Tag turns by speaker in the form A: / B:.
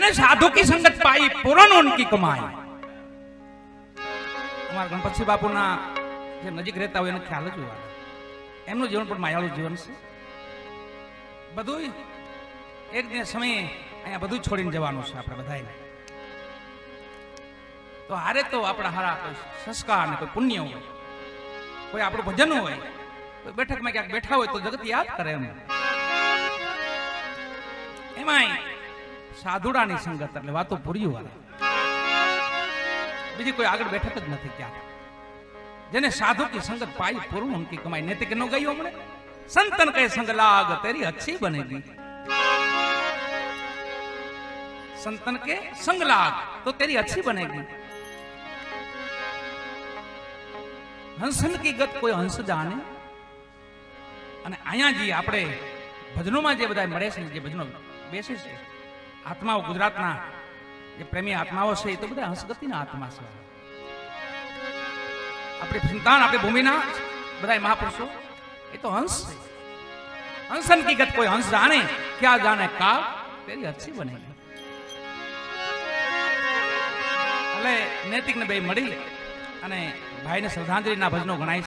A: जिन्हें साधु की संगत पाई पूर्ण उनकी कमाई। हमारा गणपति बापू ना जे नजीक रहता हो ख्याल ज होय एमनु जीवन पण मायाळु जीवन छे। बधु एक दिन समय अहींया बधु छोड़ीने जवानुं छे आपणे बधाने। तो हारे तो आपड़ा हारा कोई संस्कार ने कोई पुण्य होय, कोई आपणुं भजन होय, कोई बैठक में क्या बैठा होय तो जगत याद करे एम। एमांय साधुडानी संगत એટલે વાતો પૂરી વાળા બીજી કોઈ આગળ બેઠક જ નથી ક્યાં। જેને साधु की संगत पाई पूर्ण उनकी कमाई। नैतिक नो गई हमने संतन के संग लाग तेरी अच्छी बनेगी। संतन के संग लाग तो तेरी अच्छी बनेगी। हंसन की गत कोई हंस जाने। અને અહીંયા જે આપણે ભજનોમાં જે બધા મળે છે જે ભજનો બેસે છે આત્માઓ ગુજરાતના જે પ્રેમી આત્માઓ છે એ તો બધા હંસગતિના આત્મા છે। આપણી સંતાન આપણી ભૂમિના બધા મહાપુરુષો એ તો હંસ છે। હંસન की गत कोई हंस जाने क्या जाने काल तेरी अच्छी बनेगी। એટલે નૈતિક ને બે મળી અને ભાઈને શ્રદ્ધાંજલિના ભજનો ગણાય।